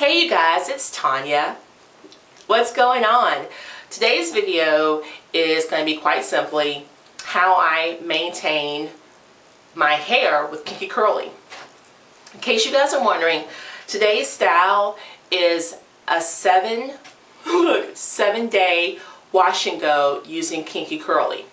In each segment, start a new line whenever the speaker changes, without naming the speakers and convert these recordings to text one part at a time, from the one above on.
Hey you guys, it's Tanya. What's going on? Today's video is going to be quite simply how I maintain my hair with Kinky Curly. In case you guys are wondering, today's style is a 7-day wash and go using Kinky Curly.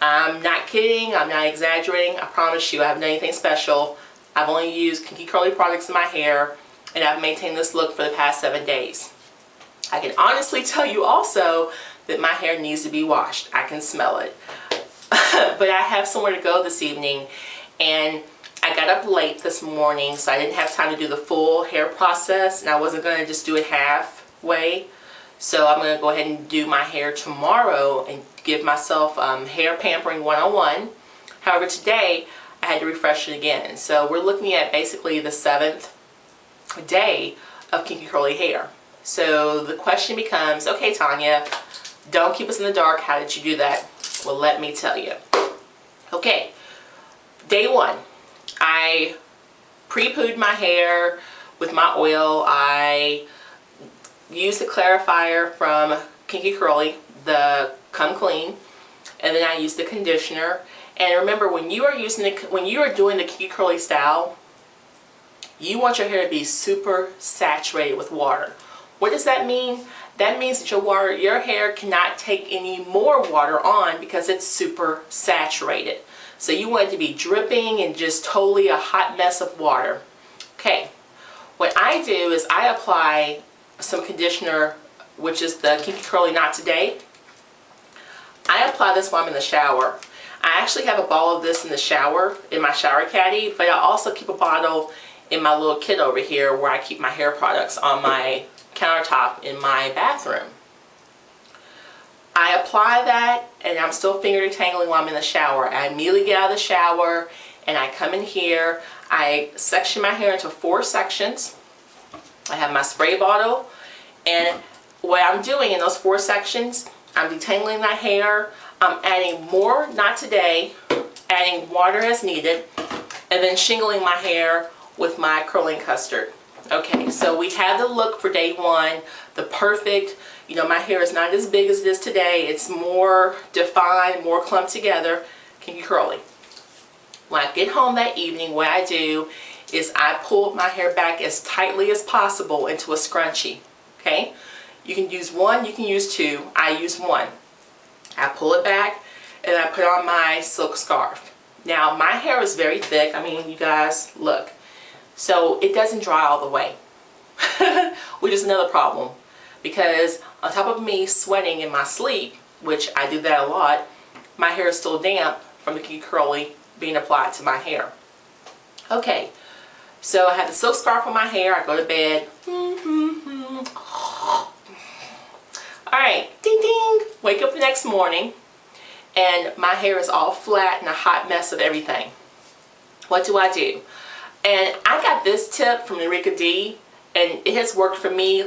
I'm not kidding, I'm not exaggerating, I promise you I haven't done anything special. I've only used Kinky Curly products in my hair and I've maintained this look for the past 7 days. I can honestly tell you also that my hair needs to be washed. I can smell it. But I have somewhere to go this evening and I got up late this morning, so I didn't have time to do the full hair process, and I wasn't going to just do it halfway. So I'm going to go ahead and do my hair tomorrow and give myself hair pampering 101. However, today I had to refresh it again. So we're looking at basically the 7th day of Kinky Curly hair. So the question becomes, okay Tanya, don't keep us in the dark, how did you do that? Well, let me tell you. Okay, day 1, I pre-pooed my hair with my oil. I used the clarifier from Kinky Curly, the Come Clean, and then I used the conditioner. And remember, when you are doing the Kinky Curly style, you want your hair to be super saturated with water. What does that mean? That means that your hair cannot take any more water on because it's super saturated. So you want it to be dripping and just totally a hot mess of water. Okay, what I do is I apply some conditioner, which is the Kinky Curly Not Today. I apply this while I'm in the shower. I actually have a bottle of this in the shower, in my shower caddy, but I also keep a bottle in my little kit over here where I keep my hair products on my countertop in my bathroom. I apply that and I'm still finger detangling while I'm in the shower. I immediately get out of the shower and I come in here. I section my hair into 4 sections. I have my spray bottle, and what I'm doing in those 4 sections, I'm detangling my hair. I'm adding more, not today, adding water as needed, and then shingling my hair with my curling custard. Okay, so we have the look for day 1, the perfect, you know, my hair is not as big as it is today. It's more defined, more clumped together, Kinky Curly. When I get home that evening, what I do is I pull my hair back as tightly as possible into a scrunchie. Okay, you can use 1, you can use 2. I use 1. I pull it back and I put on my silk scarf. Now my hair is very thick. I mean, you guys, look. So it doesn't dry all the way, which is another problem, because on top of me sweating in my sleep, which I do that a lot, my hair is still damp from the Kinky Curly being applied to my hair. Okay, so I have the silk scarf on my hair. I go to bed. Alright, ding ding, wake up the next morning and my hair is all flat and a hot mess of everything. What do I do? And I got this tip from Narika D, and it has worked for me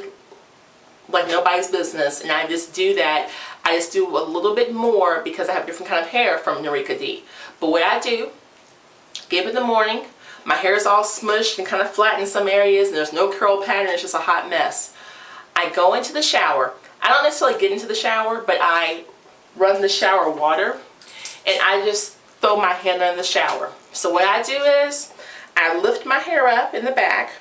like nobody's business, and I just do that. I just do a little bit more because I have different kind of hair from Narika D. But what I do, get up in the morning, my hair is all smushed and kind of flat in some areas, and there's no curl pattern, it's just a hot mess. I go into the shower. I don't necessarily get into the shower, but I run the shower water, and I just throw my hand in the shower. So what I do is, I lift my hair up in the back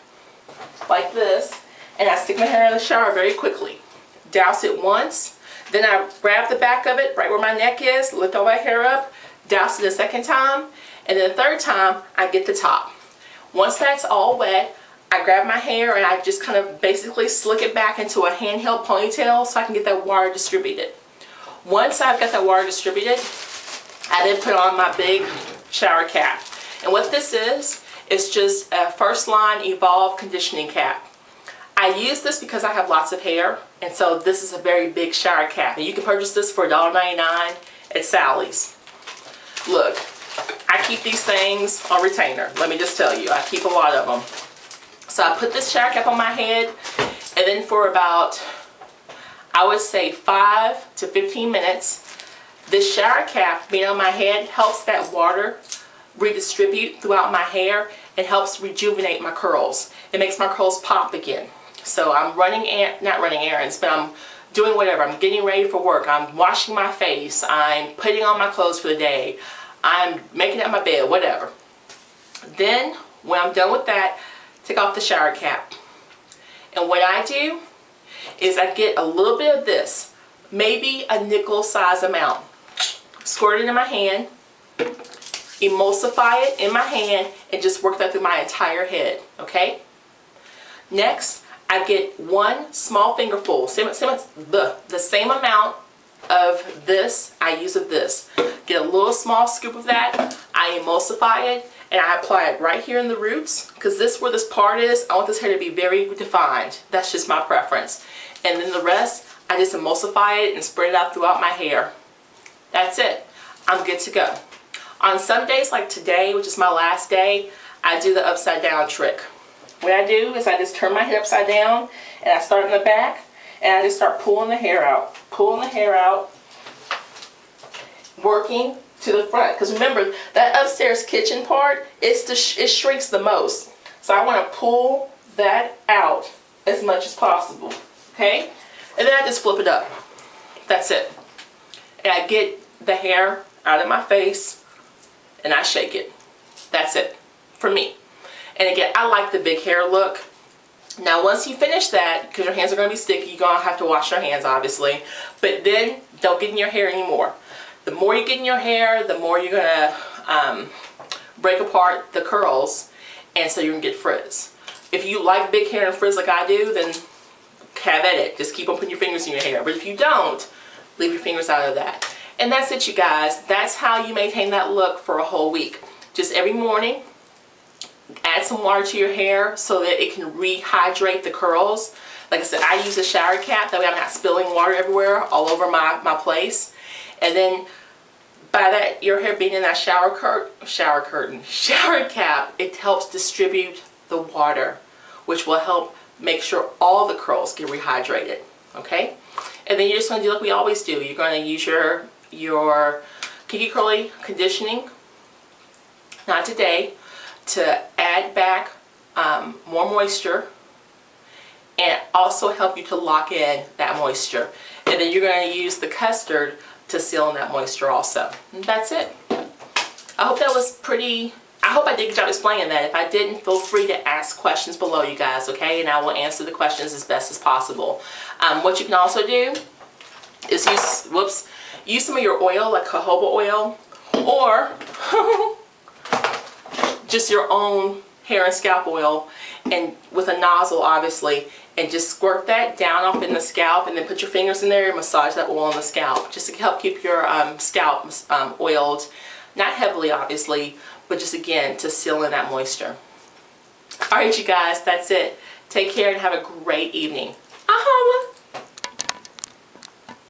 like this, and I stick my hair in the shower very quickly. Douse it once, then I grab the back of it right where my neck is, lift all my hair up, douse it a second time, and then the third time I get the top. Once that's all wet, I grab my hair and I just kind of basically slick it back into a handheld ponytail so I can get that water distributed. Once I've got that water distributed, I then put on my big shower cap. And what this is just a First Line Evolve conditioning cap. I use this because I have lots of hair, and so this is a very big shower cap. And you can purchase this for $1.99 at Sally's. Look, I keep these things on retainer. Let me just tell you, I keep a lot of them. So I put this shower cap on my head, and then for about, I would say 5 to 15 minutes, this shower cap being on my head helps that water redistribute throughout my hair, It helps rejuvenate my curls. It makes my curls pop again. So I'm not running errands, but I'm doing whatever. I'm getting ready for work. I'm washing my face. I'm putting on my clothes for the day. I'm making up my bed, whatever. Then, when I'm done with that, take off the shower cap. And what I do is I get a little bit of this, maybe a nickel size amount. Squirt it in my hand, emulsify it in my hand, and just work that through my entire head, okay? Next, I get one small fingerful, the same amount of this I use of this. Get a little small scoop of that, I emulsify it, and I apply it right here in the roots, because this where this part is, I want this hair to be very defined. That's just my preference. And then the rest, I just emulsify it and spread it out throughout my hair. That's it. I'm good to go. On some days like today, which is my last day, I do the upside down trick. What I do is I just turn my head upside down, and I start in the back, and I just start pulling the hair out. Pulling the hair out, working to the front. Because remember, that upstairs kitchen part, it shrinks the most. So I want to pull that out as much as possible. Okay? And then I just flip it up. That's it. And I get the hair out of my face, and I shake it. That's it. For me. And again, I like the big hair look. Now once you finish that, because your hands are going to be sticky, you're going to have to wash your hands obviously. But then, don't get in your hair anymore. The more you get in your hair, the more you're going to break apart the curls, and so you're going to get frizz. If you like big hair and frizz like I do, then have at it. Just keep on putting your fingers in your hair. But if you don't, leave your fingers out of that. And that's it, you guys. That's how you maintain that look for a whole week. Just every morning, add some water to your hair so that it can rehydrate the curls. Like I said, I use a shower cap, that way I'm not spilling water everywhere all over my place. And then by that, your hair being in that shower cap, it helps distribute the water, which will help make sure all the curls get rehydrated. Okay? And then you're just going to do like we always do. You're going to use your Kinky Curly conditioning, not today, to add back more moisture and also help you to lock in that moisture. And then you're going to use the custard to seal in that moisture also. And that's it. I hope that was pretty, I hope I did a good job explaining that. If I didn't, feel free to ask questions below, you guys, okay? And I will answer the questions as best as possible. What you can also do is use some of your oil, like jojoba oil, or just your own hair and scalp oil, and with a nozzle obviously, and just squirt that down off in the scalp, and then put your fingers in there and massage that oil on the scalp, just to help keep your scalp oiled, not heavily obviously, but just again to seal in that moisture. Alright you guys, that's it. Take care and have a great evening. Aholla!